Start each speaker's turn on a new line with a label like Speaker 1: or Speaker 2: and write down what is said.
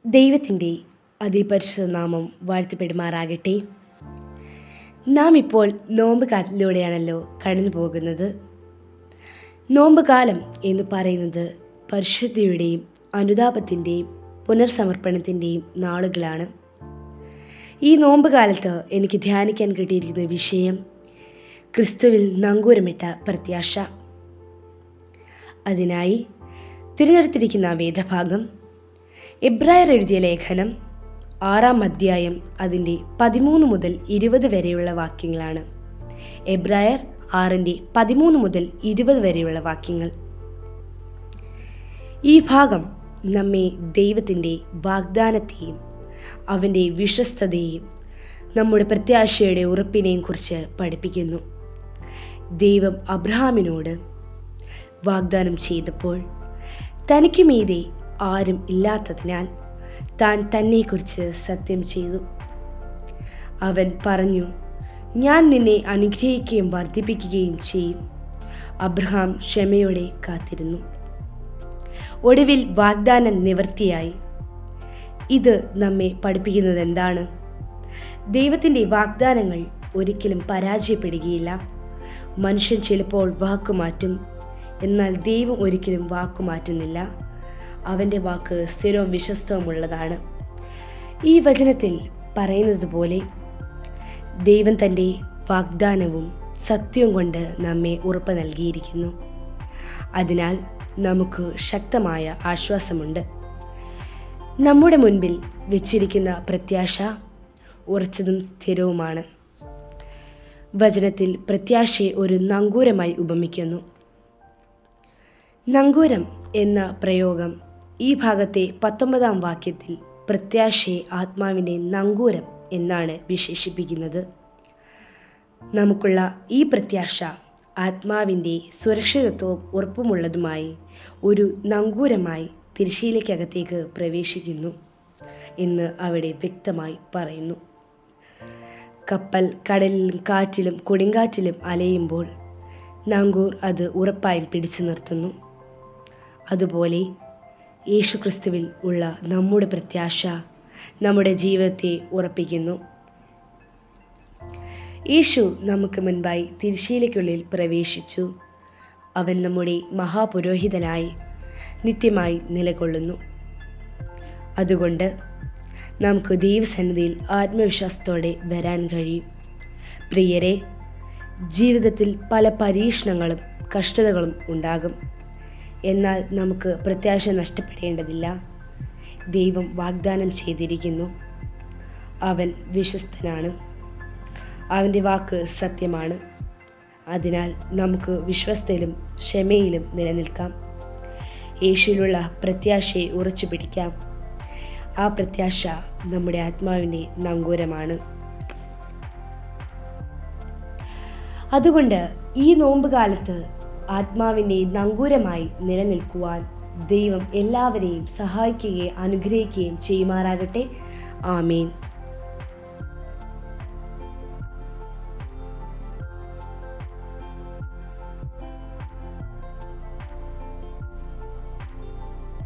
Speaker 1: ദൈവത്തിൻ്റെ അതിപരിശുദ്ധ നാമം വാഴ്ത്തപ്പെടുമാറാകട്ടെ. നാം ഇപ്പോൾ നോമ്പ് കാലത്തിലൂടെയാണല്ലോ കടന്നു പോകുന്നത്. നോമ്പ് കാലം എന്ന് പറയുന്നത് പരിശുദ്ധിയുടെയും അനുതാപത്തിൻ്റെയും പുനർസമർപ്പണത്തിൻ്റെയും നാളുകളാണ്. ഈ നോമ്പ് കാലത്ത് എനിക്ക് ധ്യാനിക്കാൻ കിട്ടിയിരിക്കുന്ന വിഷയം ക്രിസ്തുവിൽ നങ്കൂരമിട്ട പ്രത്യാശ. അതിനായി തിരഞ്ഞെടുത്തിരിക്കുന്ന വേദഭാഗം എബ്രായർ എഴുതിയ ലേഖനം 6-ാം അധ്യായം അതിൻ്റെ 13 മുതൽ 20 വരെയുള്ള വാക്യങ്ങളാണ്. എബ്രായർ 6-ന്റെ 13 മുതൽ 20 വരെയുള്ള വാക്യങ്ങൾ. ഈ ഭാഗം നമ്മെ ദൈവത്തിൻ്റെ വാഗ്ദാനത്തെയും അവൻ്റെ വിശ്വസ്തതയെയും നമ്മുടെ പ്രത്യാശയുടെ ഉറപ്പിനെയും കുറിച്ച് പഠിപ്പിക്കുന്നു. ദൈവം അബ്രഹാമിനോട് വാഗ്ദാനം ചെയ്തപ്പോൾ തനിക്ക് മീതെ ആരും ഇല്ലാത്തതിനാൽ താൻ തന്നെക്കുറിച്ച് സത്യം ചെയ്തു. അവൻ പറഞ്ഞു, ഞാൻ നിന്നെ അനുഗ്രഹിക്കുകയും വർദ്ധിപ്പിക്കുകയും ചെയ്യും. അബ്രഹാം ക്ഷമയോടെ കാത്തിരുന്നു. ഒടുവിൽ വാഗ്ദാനം നിവൃത്തിയായി. ഇത് നമ്മെ പഠിപ്പിക്കുന്നത് എന്താണ്? ദൈവത്തിൻ്റെ വാഗ്ദാനങ്ങൾ ഒരിക്കലും പരാജയപ്പെടുകയില്ല. മനുഷ്യൻ ചിലപ്പോൾ വാക്കുമാറ്റും, എന്നാൽ ദൈവം ഒരിക്കലും വാക്കുമാറ്റുന്നില്ല. അവൻ്റെ വാക്ക് സ്ഥിരവും വിശ്വസ്തവുമുള്ളതാണ്. ഈ വചനത്തിൽ പറയുന്നത് പോലെ ദൈവം തൻ്റെ വാഗ്ദാനവും സത്യവും കൊണ്ട് നമ്മെ ഉറപ്പ് നൽകിയിരിക്കുന്നു. അതിനാൽ നമുക്ക് ശക്തമായ ആശ്വാസമുണ്ട്. നമ്മുടെ മുൻപിൽ വെച്ചിരിക്കുന്ന പ്രത്യാശ ഉറച്ചതും സ്ഥിരവുമാണ്. വചനത്തിൽ പ്രത്യാശയെ ഒരു നങ്കൂരമായി ഉപമിക്കുന്നു. നങ്കൂരം എന്ന പ്രയോഗം ഈ ഭാഗത്തെ 19-ാം വാക്യത്തിൽ പ്രത്യാശയെ ആത്മാവിൻ്റെ നങ്കൂരം എന്നാണ് വിശേഷിപ്പിക്കുന്നത്. നമുക്കുള്ള ഈ പ്രത്യാശ ആത്മാവിൻ്റെ സുരക്ഷിതത്വവും ഉറപ്പുമുള്ളതുമായി ഒരു നങ്കൂരമായി തിരശ്ശീലയ്ക്കകത്തേക്ക് പ്രവേശിക്കുന്നു എന്ന് അവിടെ വ്യക്തമായി പറയുന്നു. കപ്പൽ കടലിലും കാറ്റിലും കൊടുങ്കാറ്റിലും അലയുമ്പോൾ നങ്കൂർ അത് ഉറപ്പായും പിടിച്ചു നിർത്തുന്നു. അതുപോലെ യേശുക്രിസ്തുവിൽ ഉള്ള നമ്മുടെ പ്രത്യാശ നമ്മുടെ ജീവിതത്തെ ഉറപ്പിക്കുന്നു. യേശു നമുക്ക് മുൻപായി തിരശ്ശീലയ്ക്കുള്ളിൽ പ്രവേശിച്ചു. അവൻ നമ്മുടെ മഹാപുരോഹിതനായി നിത്യമായി നിലകൊള്ളുന്നു. അതുകൊണ്ട് നമുക്ക് ദൈവസന്നിധിയിൽ ആത്മവിശ്വാസത്തോടെ വരാൻ കഴിയും. പ്രിയരെ, ജീവിതത്തിൽ പല പരീക്ഷണങ്ങളും കഷ്ടതകളും ഉണ്ടാകും. എന്നാൽ നമുക്ക് പ്രത്യാശ നഷ്ടപ്പെടേണ്ടതില്ല. ദൈവം വാഗ്ദാനം ചെയ്തിരിക്കുന്നു. അവൻ വിശ്വസ്തനാണ്. അവൻ്റെ വാക്ക് സത്യമാണ്. അതിനാൽ നമുക്ക് വിശ്വസ്തയിലും ക്ഷമയിലും നിലനിൽക്കാം. യേശുവിലുള്ള പ്രത്യാശയെ ഉറച്ചു പിടിക്കാം. ആ പ്രത്യാശ നമ്മുടെ ആത്മാവിൻ്റെ നങ്കൂരമാണ്. അതുകൊണ്ട് ഈ നോമ്പ് കാലത്ത് ആത്മാവിൻ്റെ നങ്കൂരമായി നിലനിൽക്കുവാൻ ദൈവം എല്ലാവരെയും സഹായിക്കുകയും അനുഗ്രഹിക്കുകയും ചെയ്യുമാറാകട്ടെ. ആമേൻ.